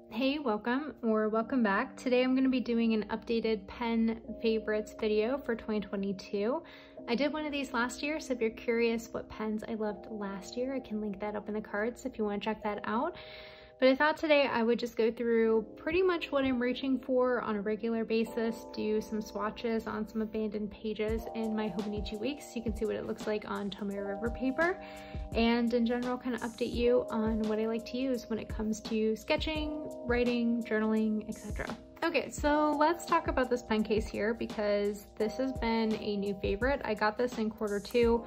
Hey, welcome or welcome back. Today I'm going to be doing an updated pen favorites video for 2022. I did one of these last year, so if you're curious what pens I loved last year, I can link that up in the cards if you want to check that out. But I thought today I would just go through pretty much what I'm reaching for on a regular basis, do some swatches on some abandoned pages in my Hobonichi weeks so you can see what it looks like on Tombow River paper, and in general kind of update you on what I like to use when it comes to sketching, writing, journaling, etc. Okay, so let's talk about this pen case here because this has been a new favorite. I got this in Q2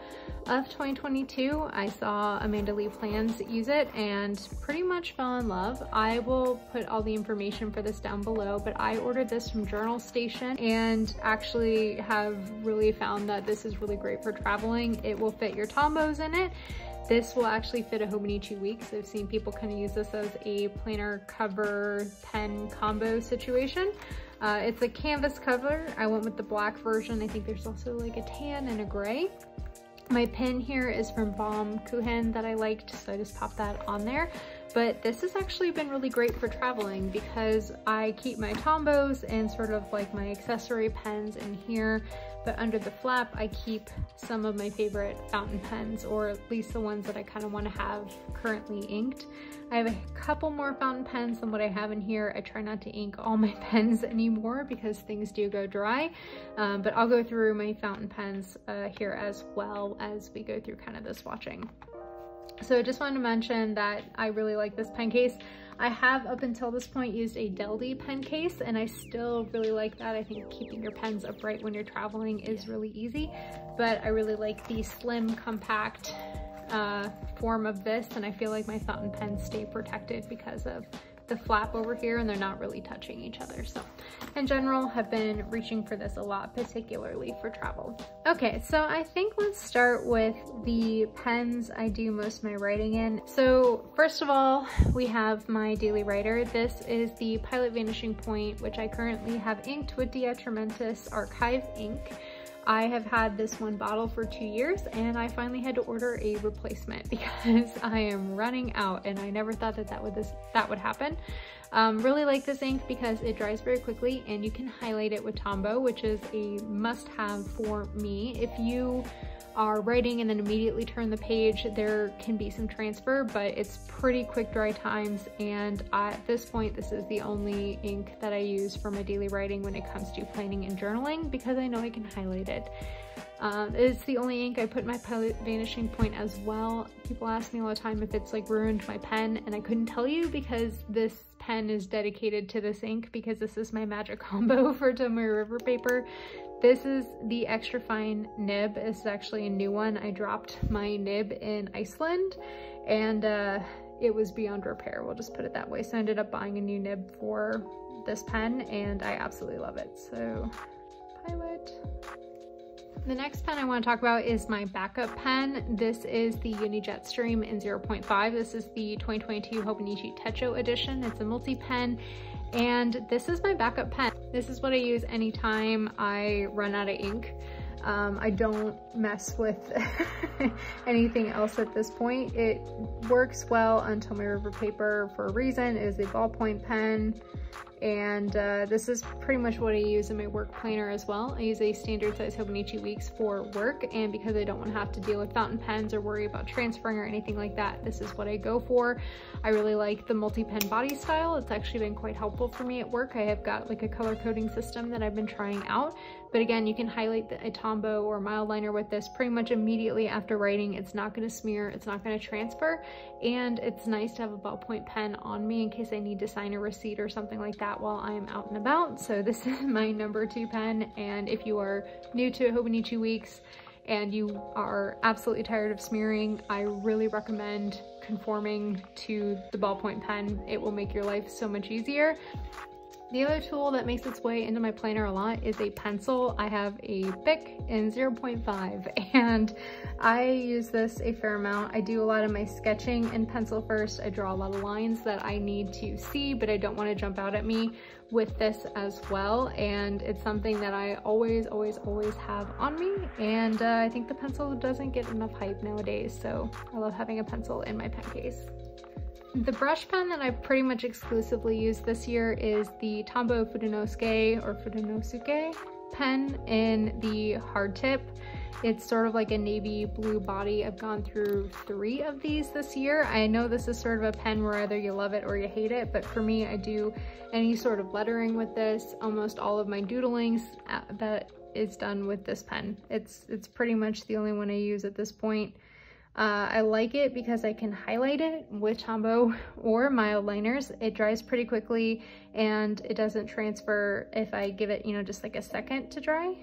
of 2022. I saw Amanda Lee Plans use it and pretty much fell in love. I will put all the information for this down below, but I ordered this from Journal Station and actually have really found that this is really great for traveling. It will fit your Tombows in it. This will actually fit a Hobonichi week, so I've seen people kind of use this as a planner cover pen combo situation. It's a canvas cover. I went with the black version. I think there's also like a tan and a gray. My pen here is from Baumkuchen that I liked, so I just popped that on there. But this has actually been really great for traveling because I keep my Tombows and sort of like my accessory pens in here, but under the flap I keep some of my favorite fountain pens, or at least the ones that I kind of want to have currently inked. I have a couple more fountain pens than what I have in here. I try not to ink all my pens anymore because things do go dry, but I'll go through my fountain pens here as well as we go through kind of the swatching. So I just wanted to mention that I really like this pen case. I have up until this point used a Deldy pen case and I still really like that. I think keeping your pens upright when you're traveling is really easy, but I really like the slim, compact form of this, and I feel like my fountain pens stay protected because of the flap over here and they're not really touching each other. So in general, have been reaching for this a lot, particularly for travel. Okay, so I think let's start with the pens I do most of my writing in. So first of all, we have my daily writer. This is the Pilot Vanishing Point, which I currently have inked with the Atramentis Archive Ink. I have had this one bottle for 2 years and I finally had to order a replacement because I am running out, and I never thought that that would happen. Really like this ink because it dries very quickly and you can highlight it with Tombow, which is a must-have for me. If you are writing and then immediately turn the page, there can be some transfer, but it's pretty quick dry times, and at this point this is the only ink that I use for my daily writing when it comes to planning and journaling because I know I can highlight it. It's the only ink I put in my Pilot Vanishing Point as well. People ask me all the time if it's like ruined my pen, and I couldn't tell you because this pen is dedicated to this ink because this is my magic combo for Tombow River paper. This is the extra fine nib. It's actually a new one. I dropped my nib in Iceland and it was beyond repair. We'll just put it that way. So I ended up buying a new nib for this pen and I absolutely love it. So Pilot. The next pen I want to talk about is my backup pen. This is the Uni Jet Stream in 0.5. This is the 2022 Hobonichi Techo edition. It's a multi-pen and this is my backup pen. This is what I use anytime I run out of ink. I don't mess with anything else at this point. It works well on Tombow River paper for a reason. It is a ballpoint pen, and this is pretty much what I use in my work planner as well. I use a standard size Hobonichi weeks for work, and because I don't want to have to deal with fountain pens or worry about transferring or anything like that, this is what I go for. I really like the multi-pen body style. It's actually been quite helpful for me at work. I have got like a color coding system that I've been trying out, but again, you can highlight a Tombow or mild liner with this pretty much immediately after writing. It's not going to smear, it's not going to transfer, and it's nice to have a ballpoint pen on me in case I need to sign a receipt or something like that while I am out and about. So this is my number 2 pen, and if you are new to Hobonichi weeks and you are absolutely tired of smearing, I really recommend conforming to the ballpoint pen. It will make your life so much easier. The other tool that makes its way into my planner a lot is a pencil. I have a Bic in 0.5 and I use this a fair amount. I do a lot of my sketching in pencil first. I draw a lot of lines that I need to see, but I don't want to jump out at me with this as well. And it's something that I always have on me. And I think the pencil doesn't get enough hype nowadays. So I love having a pencil in my pen case. The brush pen that I pretty much exclusively used this year is the Tombow Fudenosuke pen in the hard tip. It's sort of like a navy blue body. I've gone through 3 of these this year. I know this is sort of a pen where either you love it or you hate it, but for me, I do any sort of lettering with this. Almost all of my doodlings that is done with this pen. It's pretty much the only one I use at this point. I like it because I can highlight it with Tombow or mild liners. It dries pretty quickly and it doesn't transfer if I give it, you know, just like a second to dry.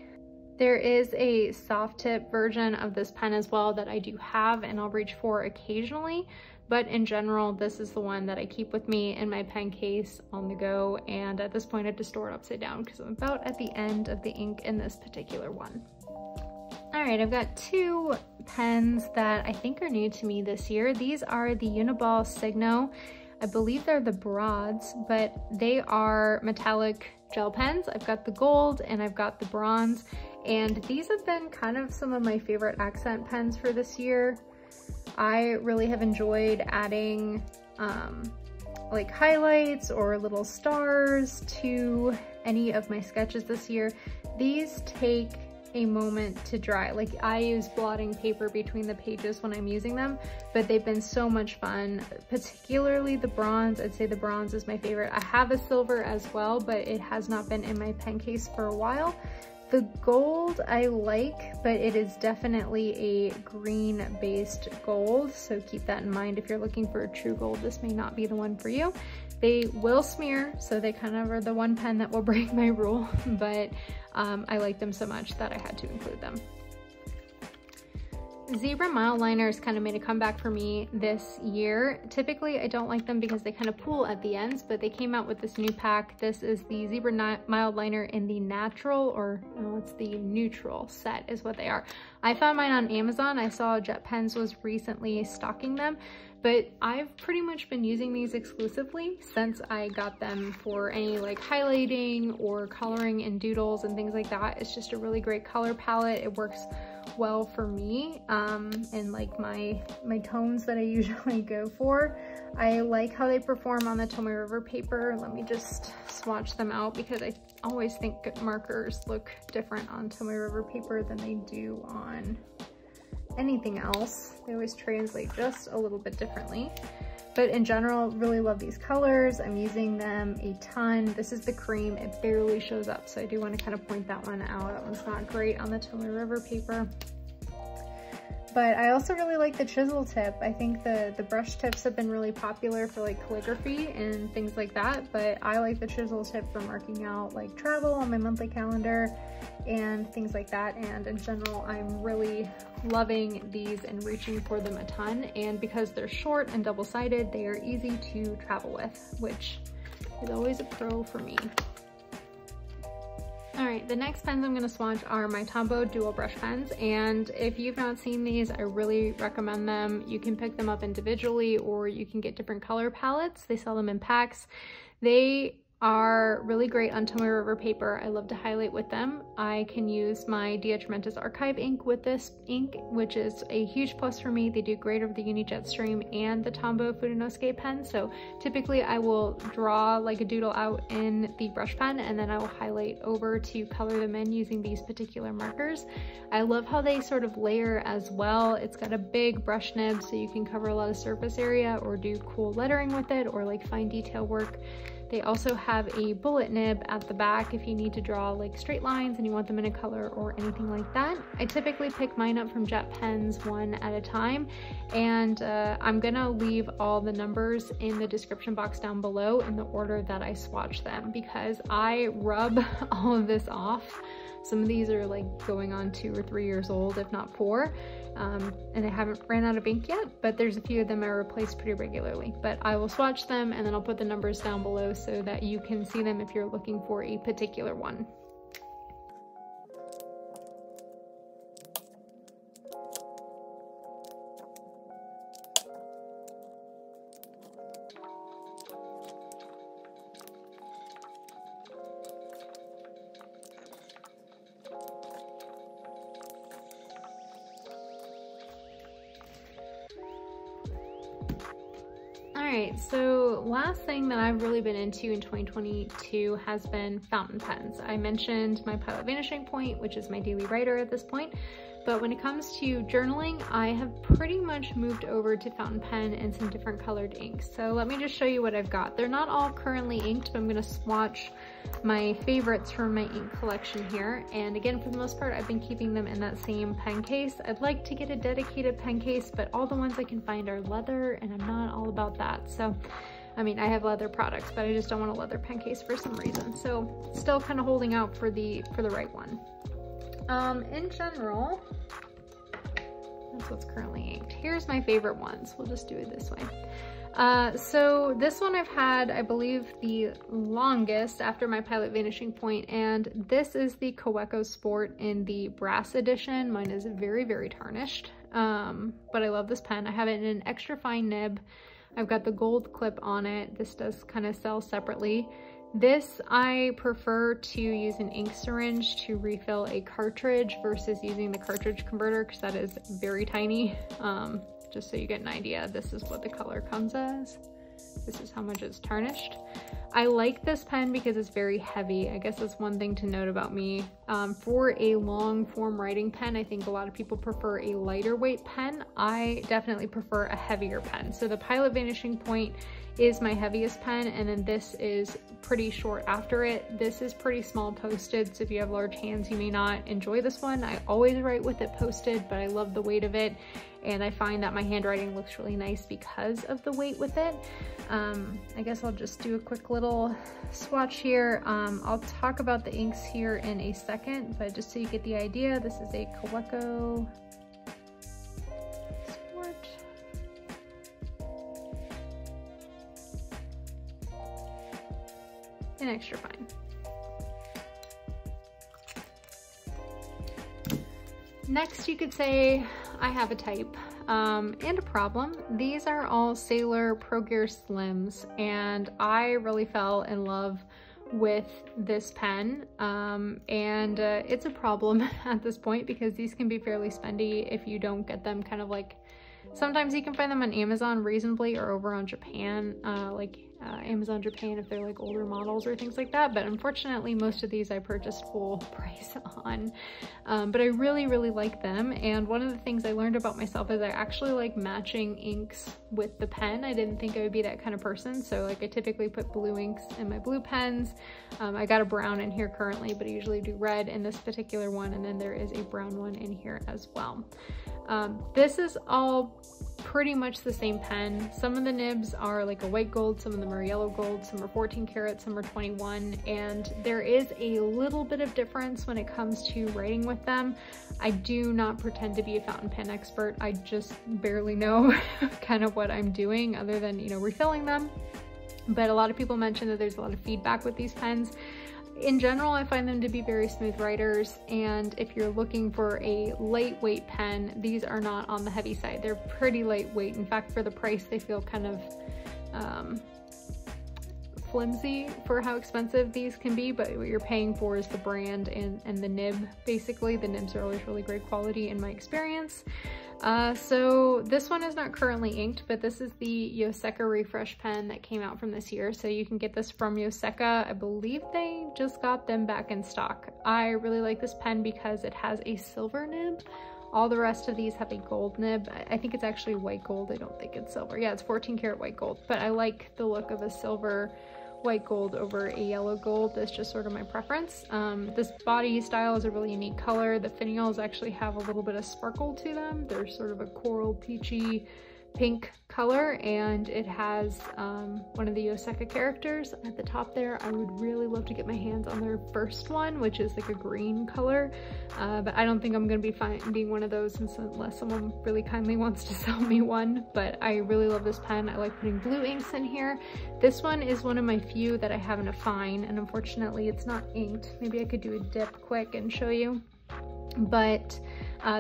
There is a soft tip version of this pen as well that I do have and I'll reach for occasionally, but in general, this is the one that I keep with me in my pen case on the go, and at this point I have to store it upside down because I'm about at the end of the ink in this particular one. All right, I've got 2 pens that I think are new to me this year. These are the Uni-ball Signo. I believe they're the broads, but they are metallic gel pens. I've got the gold and I've got the bronze, and these have been kind of some of my favorite accent pens for this year. I really have enjoyed adding like highlights or little stars to any of my sketches this year. These take a moment to dry. Like, I use blotting paper between the pages when I'm using them, but they've been so much fun, particularly the bronze. I'd say the bronze is my favorite. I have a silver as well, but it has not been in my pen case for a while. The gold I like, but it is definitely a green-based gold, so keep that in mind. If you're looking for a true gold, this may not be the one for you. They will smear, so they kind of are the one pen that will break my rule, but I like them so much that I had to include them. Zebra mild liners kind of made a comeback for me this year. Typically, I don't like them because they kind of pool at the ends, but they came out with this new pack. This is the Zebra mild liner in the natural, or no, it's the neutral set is what they are. I found mine on Amazon. I saw Jet Pens was recently stocking them, but I've pretty much been using these exclusively since I got them for any like highlighting or coloring in doodles and things like that. It's just a really great color palette. It works well for me and like my tones that I usually go for. I like how they perform on the Tomoe River paper. Let me just swatch them out because I always think markers look different on Tomoe River paper than they do on anything else. They always translate just a little bit differently. But in general, really love these colors. I'm using them a ton. This is the cream. It barely shows up, so I do want to kind of point that one out. That one's not great on the Tomoe River paper. But I also really like the chisel tip. I think the brush tips have been really popular for like calligraphy and things like that, but I like the chisel tip for marking out like travel on my monthly calendar and things like that. And in general, I'm really loving these and reaching for them a ton. And because they're short and double-sided, they are easy to travel with, which is always a pro for me. All right, the next pens I'm gonna swatch are my Tombow dual brush pens, and if you've not seen these, I really recommend them. You can pick them up individually or you can get different color palettes. They sell them in packs. They are really great on Tomoe River paper. I love to highlight with them. I can use my Atramentis Archive Ink with this ink, which is a huge plus for me. They do great over the Uni Jet stream and the Tombow Fudenosuke pen. So typically I will draw like a doodle out in the brush pen and then I will highlight over to color them in using these particular markers. I love how they sort of layer as well. It's got a big brush nib so you can cover a lot of surface area or do cool lettering with it or like fine detail work. They also have a bullet nib at the back if you need to draw like straight lines and you want them in a color or anything like that. I typically pick mine up from Jet Pens one at a time, and I'm gonna leave all the numbers in the description box down below in the order that I swatch them because I rub all of this off. Some of these are like going on 2 or 3 years old, if not 4. And I haven't ran out of ink yet, but there's a few of them I replace pretty regularly. But I will swatch them and then I'll put the numbers down below so that you can see them if you're looking for a particular one. right, so last thing that I've really been into in 2022 has been fountain pens. I mentioned my Pilot Vanishing Point, which is my daily writer at this point, but when it comes to journaling, I have pretty much moved over to fountain pen and some different colored inks. So let me just show you what I've got. They're not all currently inked, but I'm gonna swatch my favorites from my ink collection here. And again, for the most part, I've been keeping them in that same pen case. I'd like to get a dedicated pen case, but all the ones I can find are leather, and I'm not all about that. So, I mean, I have leather products, but I just don't want a leather pen case for some reason. So still kind of holding out for the right one. In general, that's what's currently inked. Here's my favorite ones. We'll just do it this way. So this one I've had, I believe, the longest after my Pilot Vanishing Point, and this is the Kaweko Sport in the brass edition. Mine is very, very tarnished, but I love this pen. I have it in an extra fine nib. I've got the gold clip on it. This does kind of sell separately. This, I prefer to use an ink syringe to refill a cartridge versus using the cartridge converter, because that is very tiny. Just so you get an idea, this is what the color comes as. This is how much it's tarnished. I like this pen because it's very heavy. I guess that's one thing to note about me. For a long form writing pen, I think a lot of people prefer a lighter weight pen. I definitely prefer a heavier pen. So the Pilot Vanishing Point is my heaviest pen, and then this is pretty short after it. This is pretty small posted, so if you have large hands, you may not enjoy this one. I always write with it posted, but I love the weight of it, and I find that my handwriting looks really nice because of the weight with it. I guess I'll just do a quick little swatch here. I'll talk about the inks here in a second, but just so you get the idea, this is a Kaweko Sport. And extra fine. Next, you could say I have a type and a problem. These are all Sailor Pro Gear Slims, and I really fell in love with this pen, and it's a problem at this point because these can be fairly spendy if you don't get them kind of like, sometimes you can find them on Amazon reasonably or over on Japan, Amazon Japan if they're like older models or things like that, but unfortunately most of these I purchased full price on. But I really, really like them, and one of the things I learned about myself is I actually like matching inks with the pen. I didn't think I would be that kind of person, so like I typically put blue inks in my blue pens. I got a brown in here currently, but I usually do red in this particular one, and then there is a brown one in here as well. This is all pretty much the same pen. Some of the nibs are like a white gold, some of them are yellow gold, some are 14 karat, some are 21, and there is a little bit of difference when it comes to writing with them. I do not pretend to be a fountain pen expert. I just barely know kind of what I'm doing other than, you know, refilling them. But a lot of people mention that there's a lot of feedback with these pens. In general, I find them to be very smooth writers, and if you're looking for a lightweight pen, these are not on the heavy side. They're pretty lightweight. In fact, for the price, they feel kind of flimsy for how expensive these can be, but what you're paying for is the brand and the nib. Basically, the nibs are always really great quality in my experience. So this one is not currently inked, but this is the Yoseka Refresh Pen that came out from this year. So you can get this from Yoseka. I believe they just got them back in stock. I really like this pen because it has a silver nib. All the rest of these have a gold nib. I think it's actually white gold. I don't think it's silver. Yeah, it's 14 karat white gold, but I like the look of a silver white gold over a yellow gold. That's just sort of my preference. This body style is a really unique color. The finials actually have a little bit of sparkle to them. They're sort of a coral peachy pink color, and it has one of the Yoseka characters at the top there. I would really love to get my hands on their first one, which is like a green color, but I don't think I'm going to be finding one of those unless someone really kindly wants to sell me one. But I really love this pen. I like putting blue inks in here. This one is one of my few that I have in a fine, and unfortunately it's not inked. Maybe I could do a dip quick and show you, but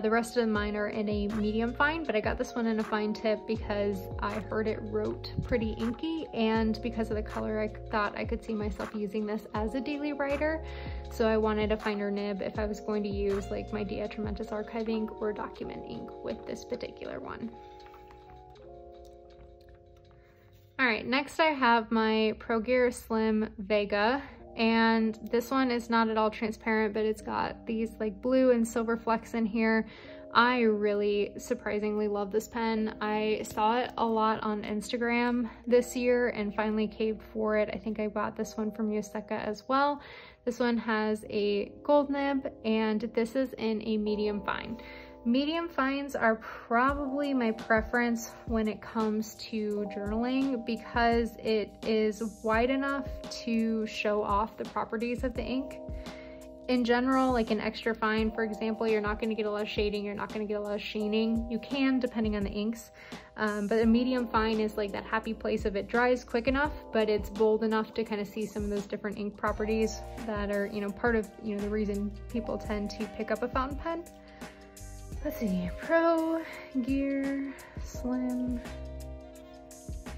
the rest of mine are in a medium fine, but I got this one in a fine tip because I heard it wrote pretty inky, and because of the color I thought I could see myself using this as a daily writer. So I wanted a finer nib if I was going to use like my Atramentis Archive Ink or document ink with this particular one. All right, next I have my Pro Gear Slim Vega, and this one is not at all transparent, but it's got these like blue and silver flecks in here. I really surprisingly love this pen. I saw it a lot on Instagram this year and finally caved for it. I think I bought this one from Yoseka as well. This one has a gold nib, and this is in a medium fine. Medium fines are probably my preference when it comes to journaling because it is wide enough to show off the properties of the ink. In general, like an extra fine, for example, you're not going to get a lot of shading, you're not going to get a lot of sheening. You can, depending on the inks, but a medium fine is like that happy place of it dries quick enough, but it's bold enough to kind of see some of those different ink properties that are, you know, part of, you know, the reason people tend to pick up a fountain pen. Let's see, Pro Gear Slim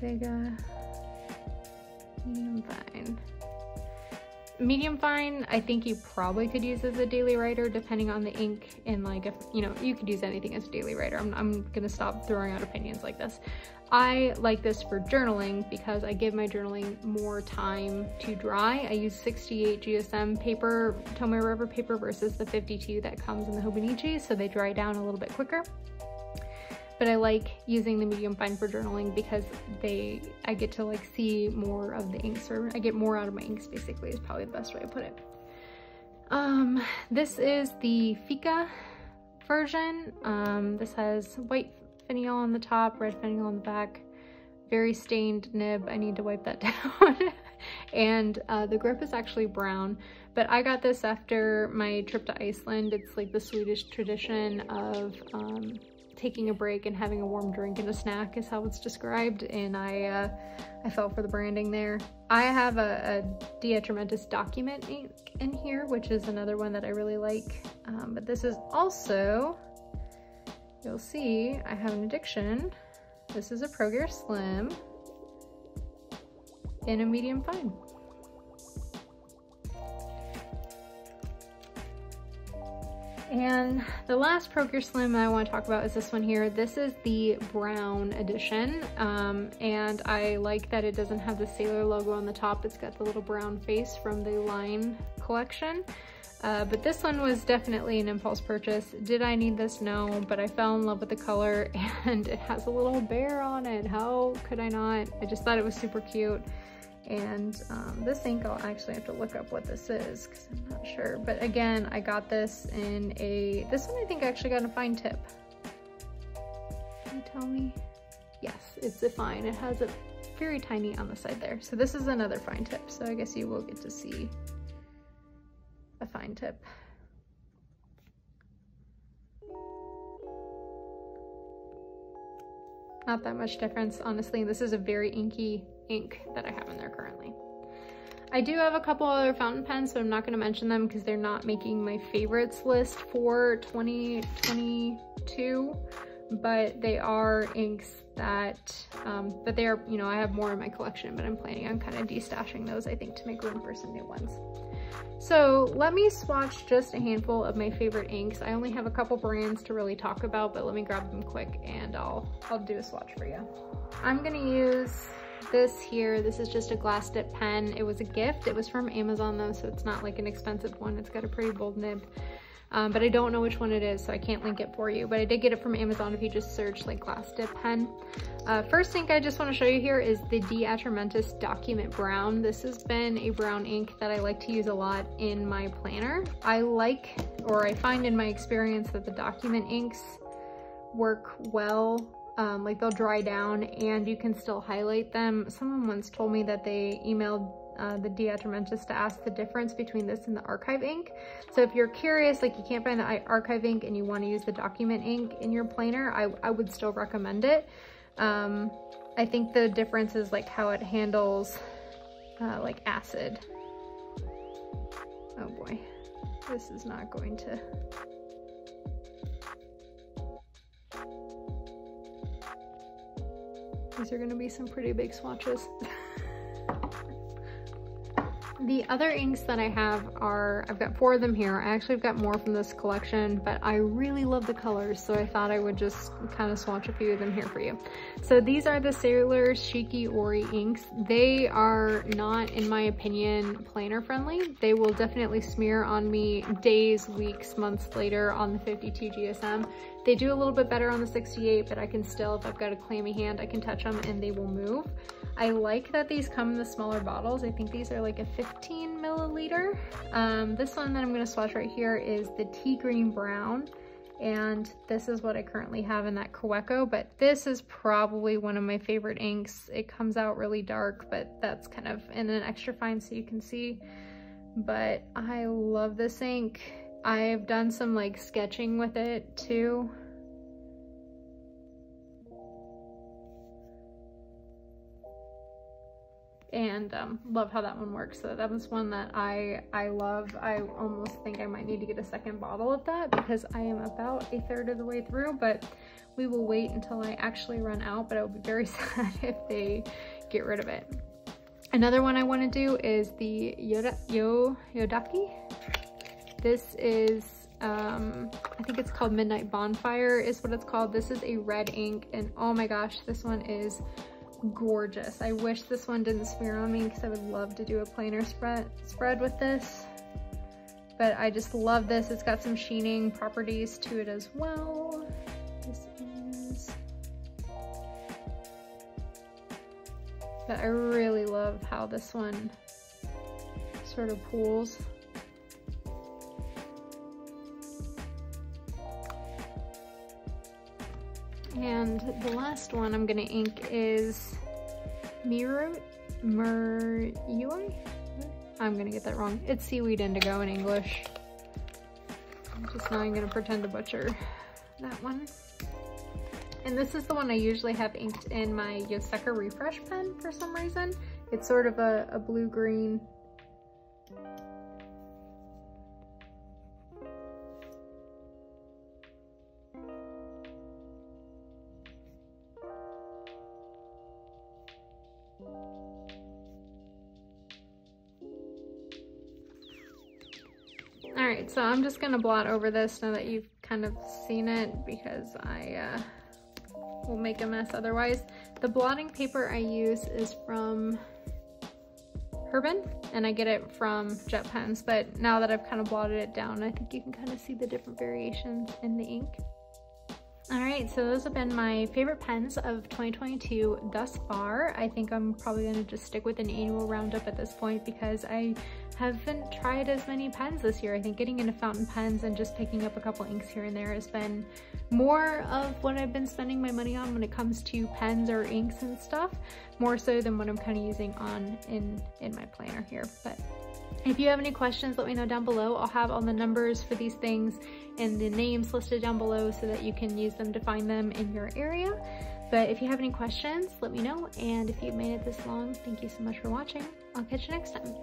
Vega medium fine. Medium fine, I think you probably could use as a daily writer depending on the ink, and like, if you know, you could use anything as a daily writer. I'm gonna stop throwing out opinions like this. I like this for journaling because I give my journaling more time to dry. I use 68 GSM paper, Tombow rubber paper, versus the 52 that comes in the Hobonichi, so they dry down a little bit quicker. But I like using the medium fine for journaling because I get to like see more of the inks, or I get more out of my inks, basically, is probably the best way to put it. This is the Fika version. This has white finial on the top, red finial on the back, very stained nib. I need to wipe that down. And the grip is actually brown, but I got this after my trip to Iceland. It's like the Swedish tradition of taking a break and having a warm drink and a snack is how it's described, and I fell for the branding there. I have a Atramentis document ink in here, which is another one that I really like, but this is also, you'll see, I have an addiction. This is a Pro Gear Slim in a medium fine. And the last Pro Gear Slim I want to talk about is this one here. This is the brown edition, and I like that it doesn't have the Sailor logo on the top. It's got the little brown face from the Line collection. But this one was definitely an impulse purchase. Did I need this? No, but I fell in love with the color, and it has a little bear on it. How could I not? I just thought it was super cute. And this ink, I'll actually have to look up what this is because I'm not sure. But again, I got this in this one I think I actually got a fine tip. Can you tell me? Yes, it's a fine. It has a very tiny on the side there. So this is another fine tip. So I guess you will get to see a fine tip. Not that much difference, honestly. This is a very inky ink that I have in there currently. I do have a couple other fountain pens, so I'm not going to mention them because they're not making my favorites list for 2022, but they are inks that they are, you know, I have more in my collection, but I'm planning on kind of destashing those, I think, to make room for some new ones. So let me swatch just a handful of my favorite inks. I only have a couple brands to really talk about, but let me grab them quick and I'll do a swatch for you. I'm gonna use this here. This is just a glass dip pen. It was a gift. It was from Amazon though, so it's not like an expensive one. It's got a pretty bold nib, but I don't know which one it is, so I can't link it for you, but I did get it from Amazon if you just search like glass dip pen. First ink I just want to show you here is the Atramentis Document Brown. This has been a brown ink that I like to use a lot in my planner. I find in my experience that the document inks work well. Like they'll dry down and you can still highlight them. Someone once told me that they emailed the Atramentis to ask the difference between this and the archive ink. So if you're curious, like you can't find the archive ink and you want to use the document ink in your planner, I would still recommend it. I think the difference is like how it handles like acid. Oh boy, this is not going to... These are going to be some pretty big swatches. The other inks that I have are, I've got 4 of them here. I actually have got more from this collection, but I really love the colors, so I thought I would just kind of swatch a few of them here for you. So these are the Sailor Shiki Ori inks. They are not, in my opinion, planner friendly. They will definitely smear on me days, weeks, months later on the 52 GSM. They do a little bit better on the 68, but I can still, if I've got a clammy hand, I can touch them and they will move. I like that these come in the smaller bottles. I think these are like a 15 milliliter. This one that I'm gonna swatch right here is the tea green brown. And this is what I currently have in that Kaweko, but this is probably one of my favorite inks. It comes out really dark, but that's kind of in an extra fine so you can see. But I love this ink. I've done some like sketching with it too. And love how that one works. So that was one that I love. I almost think I might need to get a second bottle of that because I am about 1/3 of the way through, but we will wait until I actually run out, but I would be very sad if they get rid of it. Another one I want to do is the Yodaki. This is, I think it's called Midnight Bonfire is what it's called. This is a red ink, and oh my gosh, this one is gorgeous. I wish this one didn't smear on me because I would love to do a plainer spread with this. But I just love this. It's got some sheening properties to it as well. This is... But I really love how this one sort of pools. And the last one I'm gonna ink is Murui? I'm gonna get that wrong. It's seaweed indigo in English. I'm just not even gonna pretend to butcher that one. And this is the one I usually have inked in my Yoseka Refresh Pen for some reason. It's sort of a blue-green. All right, so I'm just gonna blot over this now that you've kind of seen it because I will make a mess otherwise. The blotting paper I use is from Herbin, and I get it from Jet Pens, but now that I've kind of blotted it down, I think you can kind of see the different variations in the ink. All right, so those have been my favorite pens of 2022 thus far. I think I'm probably gonna just stick with an annual roundup at this point because I haven't tried as many pens this year. I think getting into fountain pens and just picking up a couple inks here and there has been more of what I've been spending my money on when it comes to pens or inks and stuff, more so than what I'm kind of using on in my planner here. But if you have any questions, let me know down below. I'll have all the numbers for these things and the names listed down below so that you can use them to find them in your area. But if you have any questions, let me know. And if you've made it this long, thank you so much for watching. I'll catch you next time.